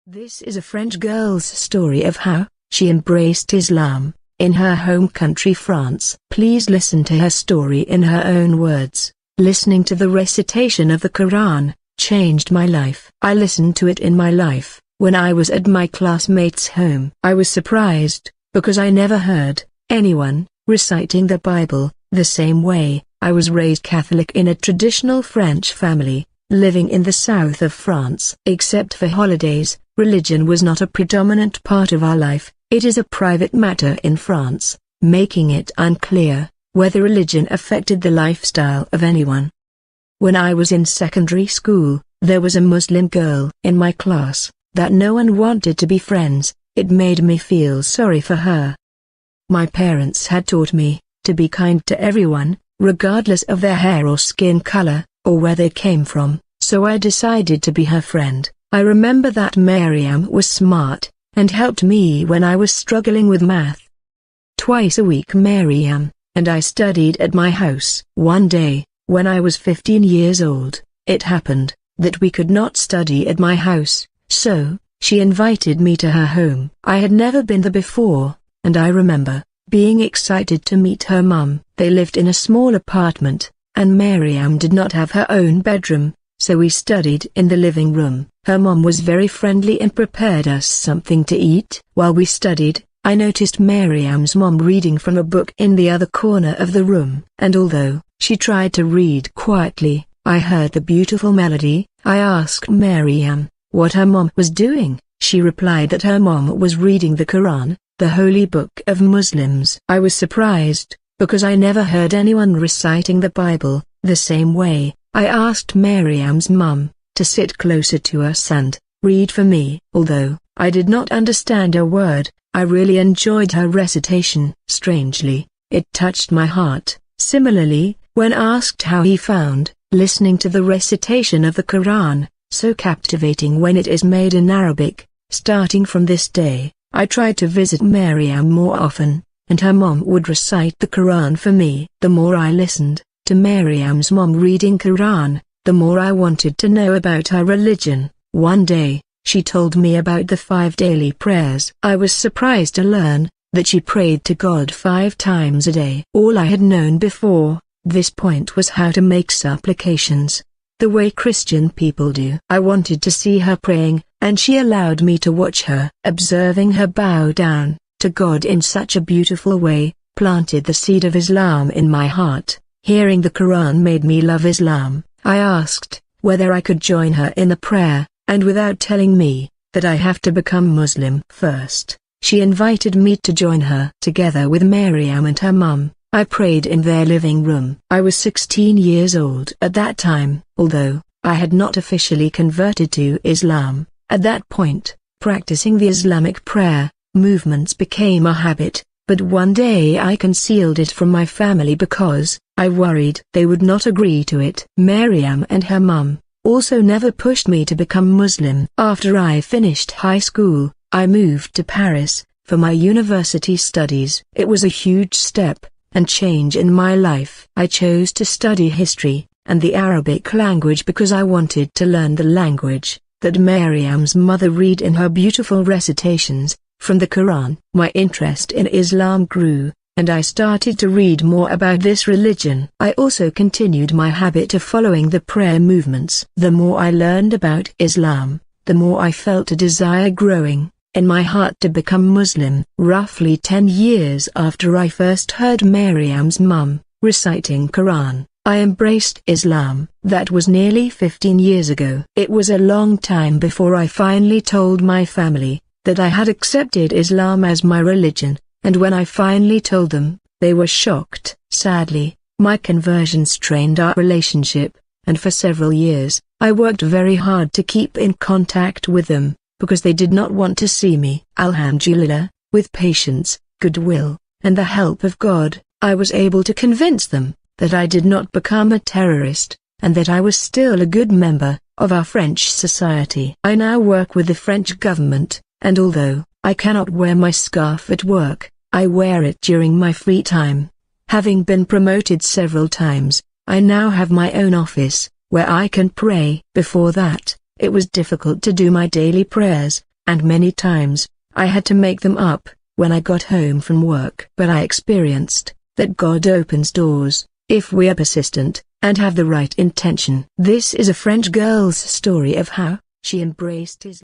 This is a French girl's story of how she embraced Islam in her home country France. Please listen to her story in her own words. Listening to the recitation of the Quran changed my life. I listened to it in my life when I was at my classmate's home. I was surprised because I never heard anyone reciting the Bible the same way. I was raised Catholic in a traditional French family, living in the south of France. Except for holidays, religion was not a predominant part of our life. It is a private matter in France, making it unclear whether religion affected the lifestyle of anyone. When I was in secondary school, there was a Muslim girl in my class that no one wanted to be friends. It made me feel sorry for her. My parents had taught me to be kind to everyone, regardless of their hair or skin color, or where they came from, so I decided to be her friend. I remember that Maryam was smart, and helped me when I was struggling with math. Twice a week Maryam and I studied at my house. One day, when I was 15 years old, it happened that we could not study at my house, so she invited me to her home. I had never been there before, and I remember being excited to meet her mum. They lived in a small apartment, and Maryam did not have her own bedroom, so we studied in the living room. Her mom was very friendly and prepared us something to eat. While we studied, I noticed Maryam's mom reading from a book in the other corner of the room. And although she tried to read quietly, I heard the beautiful melody. I asked Maryam what her mom was doing. She replied that her mom was reading the Quran, the holy book of Muslims. I was surprised, because I never heard anyone reciting the Bible the same way. I asked Maryam's mum to sit closer to us and read for me. Although I did not understand a word, I really enjoyed her recitation. Strangely, it touched my heart. Similarly, when asked how he found listening to the recitation of the Quran so captivating when it is made in Arabic, starting from this day, I tried to visit Maryam more often, and her mom would recite the Quran for me. The more I listened to Maryam's mom reading Quran, the more I wanted to know about her religion. One day, she told me about the 5 daily prayers. I was surprised to learn that she prayed to God 5 times a day. All I had known before this point was how to make supplications, the way Christian people do. I wanted to see her praying, and she allowed me to watch her. Observing her bow down to God in such a beautiful way planted the seed of Islam in my heart. Hearing the Quran made me love Islam. I asked whether I could join her in the prayer, and without telling me that I have to become Muslim first, she invited me to join her. Together with Maryam and her mum, I prayed in their living room. I was 16 years old at that time. Although I had not officially converted to Islam, at that point, practicing the Islamic prayer movements became a habit, but one day I concealed it from my family because I worried they would not agree to it. Maryam and her mum also never pushed me to become Muslim. After I finished high school, I moved to Paris for my university studies. It was a huge step and change in my life. I chose to study history and the Arabic language because I wanted to learn the language that Maryam's mother read in her beautiful recitations from the Quran. My interest in Islam grew, and I started to read more about this religion. I also continued my habit of following the prayer movements. The more I learned about Islam, the more I felt a desire growing in my heart to become Muslim. Roughly 10 years after I first heard Maryam's mum reciting Quran, I embraced Islam. That was nearly 15 years ago. It was a long time before I finally told my family that I had accepted Islam as my religion, and when I finally told them, they were shocked. Sadly, my conversion strained our relationship, and for several years, I worked very hard to keep in contact with them, because they did not want to see me. Alhamdulillah, with patience, goodwill, and the help of God, I was able to convince them that I did not become a terrorist, and that I was still a good member of our French society. I now work with the French government, and although I cannot wear my scarf at work, I wear it during my free time. Having been promoted several times, I now have my own office, where I can pray. Before that, it was difficult to do my daily prayers, and many times, I had to make them up when I got home from work. But I experienced that God opens doors if we are persistent and have the right intention. This is a French girl's story of how she embraced his